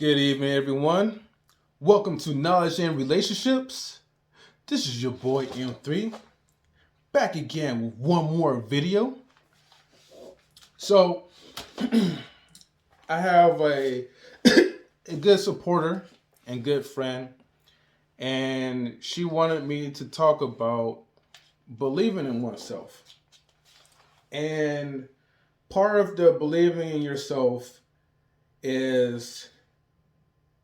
Good evening, everyone. Welcome to Knowledge and Relationships. This is your boy M3, back again with one more video. So, I have a good supporter and good friend, and she wanted me to talk about believing in oneself. And part of the believing in yourself is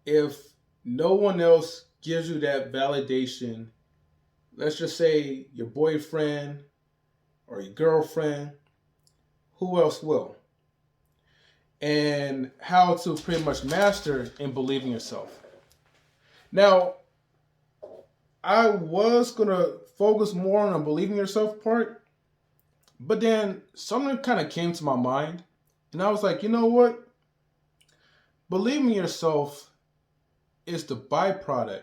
if no one else gives you that validation, let's just say your boyfriend or your girlfriend, who else will? And how to pretty much master in believing yourself. Now, I was going to focus more on the believing yourself part, but then something kind of came to my mind, and I was like, you know what? Believing yourself is the byproduct.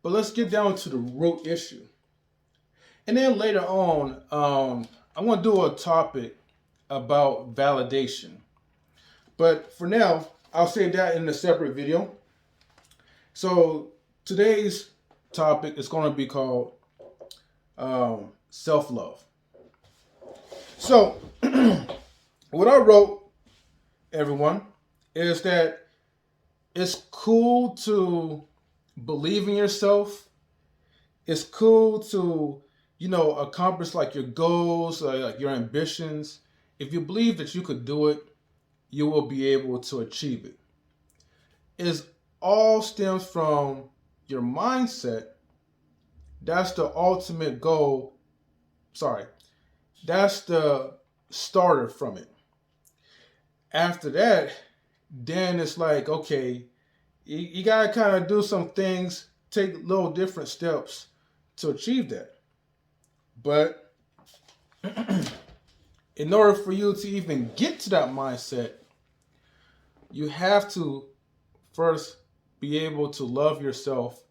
But let's get down to the root issue. And then later on, I'm going to do a topic about validation. But for now, I'll save that in a separate video. So today's topic is going to be called self-love. So what I wrote, everyone, is that it's cool to believe in yourself. It's cool to, accomplish like your goals, like your ambitions. If you believe that you could do it, you will be able to achieve it. It all stems from your mindset. That's the ultimate goal. Sorry. That's the starter from it. After that, then it's like, okay, you got to kind of do some things, take little different steps to achieve that. But in order for you to even get to that mindset, you have to first be able to love yourself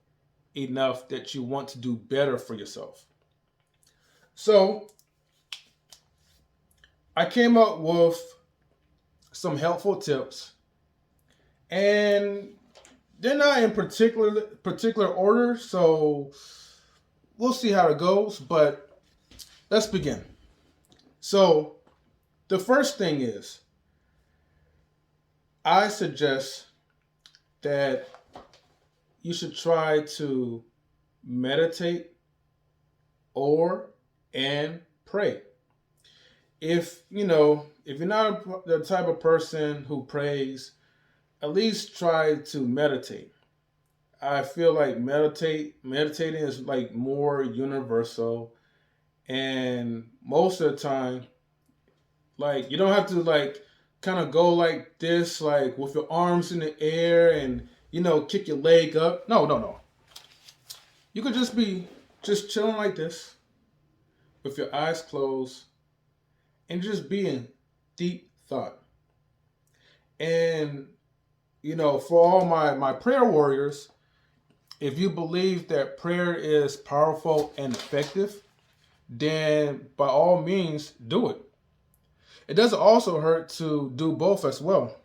enough that you want to do better for yourself. So I came up with some helpful tips, and they're not in particular order, so we'll see how it goes, but let's begin. So the first thing is, I suggest that you should try to meditate and pray. If you're not the type of person who prays, at least try to meditate. I feel like meditating is like more universal, and most of the time, like you don't have to like kind of go like this, like with your arms in the air and kick your leg up. No. You could just be just chilling like this with your eyes closed and just be in deep thought. And for all my prayer warriors, if you believe that prayer is powerful and effective, then by all means do it. It doesn't also hurt to do both as well.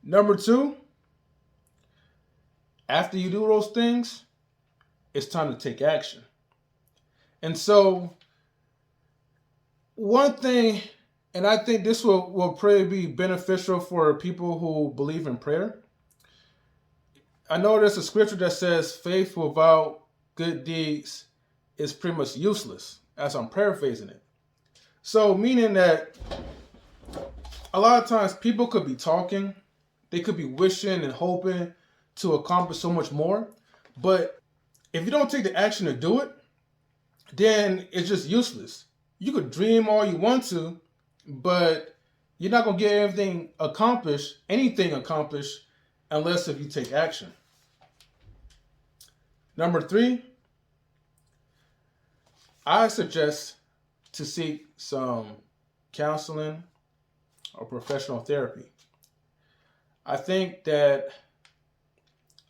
Number two, after you do those things, it's time to take action. And so one thing, and I think this will probably be beneficial for people who believe in prayer. I know there's a scripture that says faith without good deeds is pretty much useless, as I'm paraphrasing it. So meaning that a lot of times people could be talking, they could be wishing and hoping to accomplish so much more, but if you don't take the action to do it, then it's just useless. You could dream all you want to, but you're not going to get anything accomplished unless if you take action. Number three, I suggest to seek some counseling or professional therapy. I think that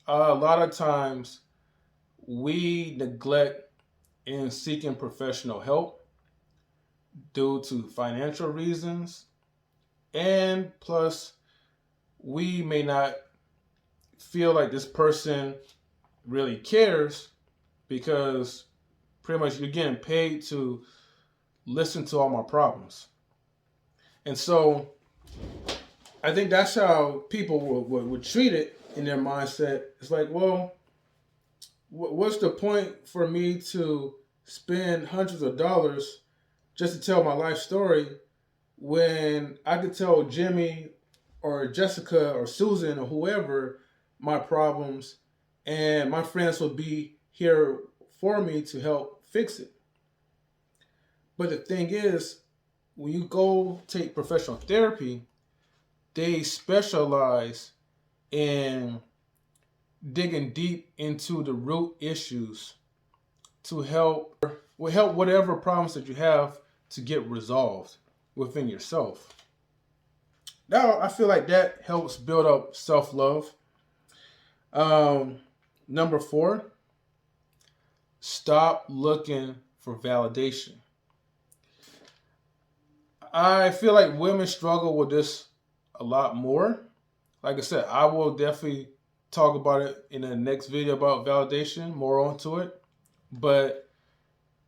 a lot of times we neglect in seeking professional help due to financial reasons, and plus we may not feel like this person really cares because pretty much you're getting paid to listen to all my problems. And so I think that's how people would treat it in their mindset. It's like, well, what's the point for me to spend hundreds of dollars just to tell my life story when I could tell Jimmy or Jessica or Susan or whoever my problems and my friends will be here for me to help fix it. But the thing is, when you go take professional therapy, they specialize in digging deep into the root issues to help whatever problems that you have to get resolved within yourself. Now, I feel like that helps build up self-love. Number 4, stop looking for validation. I feel like women struggle with this a lot more. Like I said, I will definitely talk about it in the next video about validation, more onto it. But,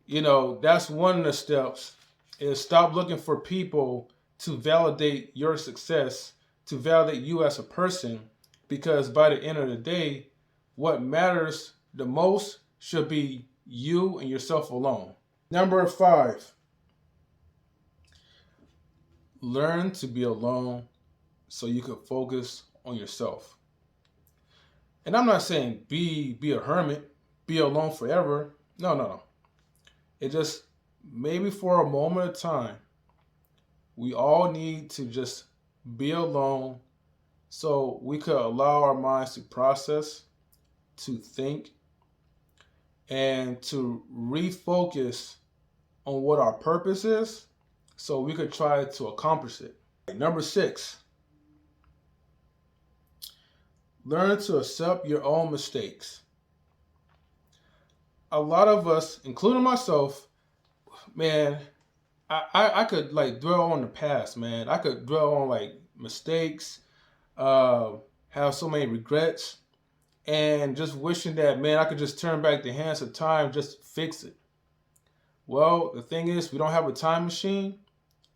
that's one of the steps is stop looking for people to validate your success, to validate you as a person, because by the end of the day, what matters the most should be you and yourself alone. Number 5, learn to be alone so you can focus on yourself. And I'm not saying be a hermit, be alone forever. No. It just maybe for a moment of time, we all need to just be alone so we could allow our minds to process, to think, and to refocus on what our purpose is so we could try to accomplish it. Number 6, learn to accept your own mistakes. A lot of us, including myself, man, I could like dwell on the past, man. I could dwell on like mistakes, have so many regrets, and just wishing that, man, I could just turn back the hands of time, just fix it. Well, the thing is, we don't have a time machine,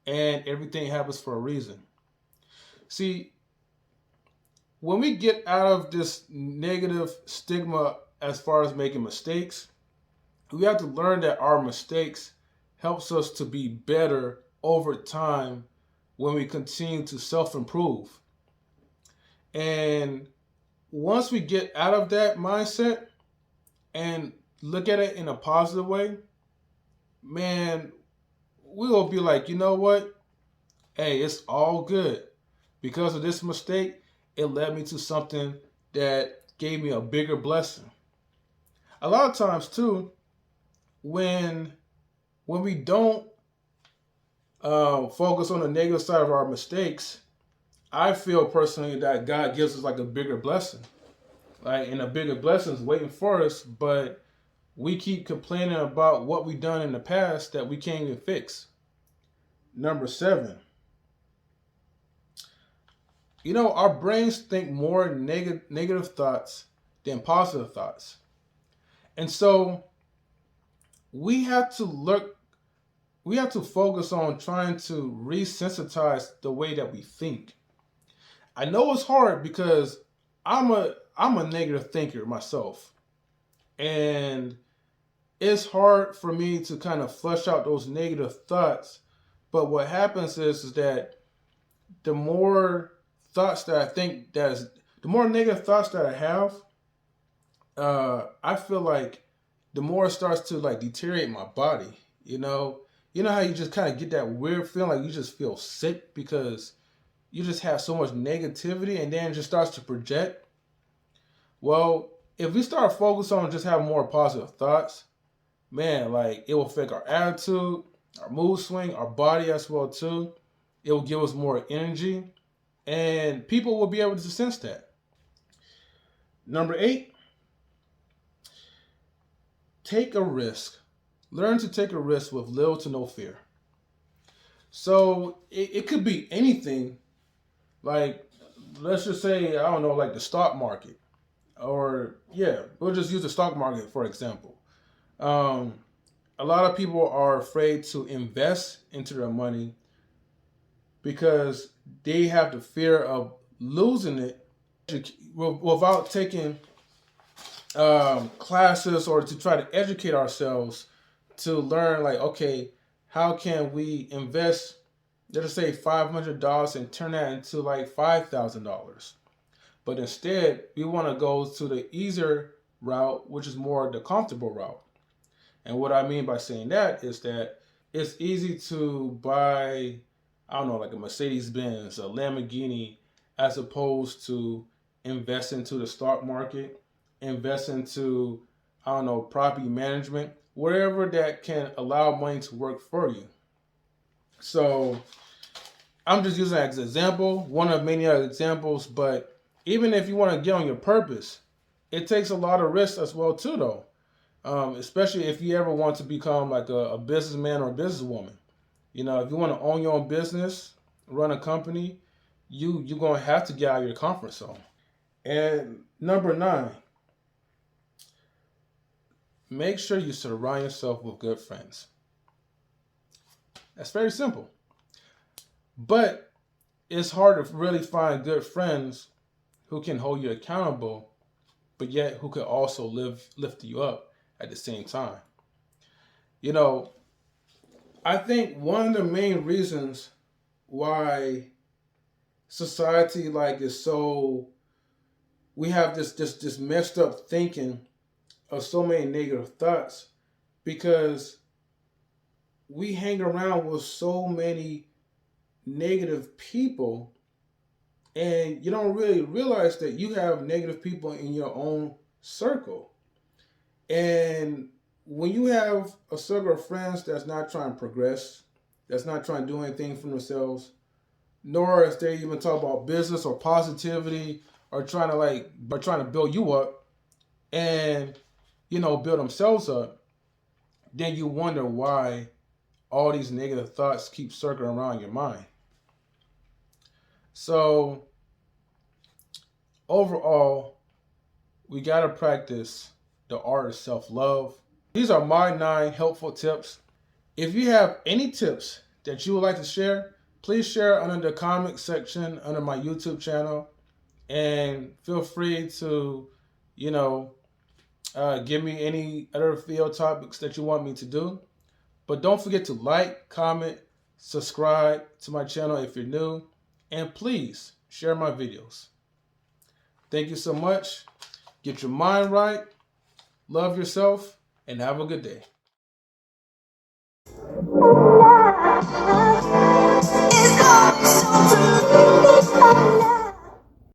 and everything happens for a reason. See, when we get out of this negative stigma as far as making mistakes, we have to learn that our mistakes helps us to be better over time when we continue to self-improve. And once we get out of that mindset and look at it in a positive way, man, we will be like, you know what? Hey, it's all good. Because of this mistake, it led me to something that gave me a bigger blessing. A lot of times too, when we don't focus on the negative side of our mistakes, I feel personally that God gives us like a bigger blessing. Like, and a bigger blessing is waiting for us, but we keep complaining about what we've done in the past that we can't even fix. Number 7, our brains think more negative thoughts than positive thoughts. And so we have to focus on trying to resensitize the way that we think. I know it's hard because I'm a negative thinker myself. And it's hard for me to kind of flush out those negative thoughts. But what happens is that the more thoughts that I think the more negative thoughts that I have, I feel like the more it starts to like deteriorate my body. You know how you just kind of get that weird feeling like you just feel sick because you just have so much negativity and then it just starts to project. Well, if we start focusing on just having more positive thoughts, man, like it will affect our attitude, our mood swing, our body as well too. It will give us more energy and people will be able to sense that. Number 8, take a risk. Learn to take a risk with little to no fear. So it could be anything. Like let's just say, I don't know, like the stock market, or yeah, we'll just use the stock market for example. Um, a lot of people are afraid to invest into their money because they have the fear of losing it without taking classes or to try to educate ourselves to learn, like, okay, how can we invest, let's say $500 and turn that into like $5,000. But instead we want to go to the easier route, which is more the comfortable route. And what I mean by saying that is that it's easy to buy, I don't know, like a Mercedes Benz, a Lamborghini, as opposed to invest into the stock market, invest into, I don't know, property management, wherever that can allow money to work for you. So I'm just using that as an example, one of many other examples. But even if you want to get on your purpose, it takes a lot of risk as well too, though. Especially if you ever want to become like a businessman or a businesswoman. You know, if you want to own your own business, run a company, you're gonna have to get out of your comfort zone. And number 9, make sure you surround yourself with good friends. That's very simple. But it's hard to really find good friends who can hold you accountable, but yet who could also lift you up at the same time. You know, I think one of the main reasons why society like is so, we have this messed up thinking of so many negative thoughts, because we hang around with so many negative people, and you don't really realize that you have negative people in your own circle. And when you have a circle of friends that's not trying to progress, that's not trying to do anything for themselves, nor is they even talk about business or positivity, or trying to build you up and, you know, build themselves up, then you wonder why all these negative thoughts keep circling around your mind. So overall, we got to practice the art of self-love. These are my 9 helpful tips. If you have any tips that you would like to share, please share under the comment section under my YouTube channel, and feel free to, you know, give me any other field topics that you want me to do. But don't forget to like, comment, subscribe to my channel if you're new, and please share my videos. Thank you so much. Get your mind right, love yourself, and have a good day. It's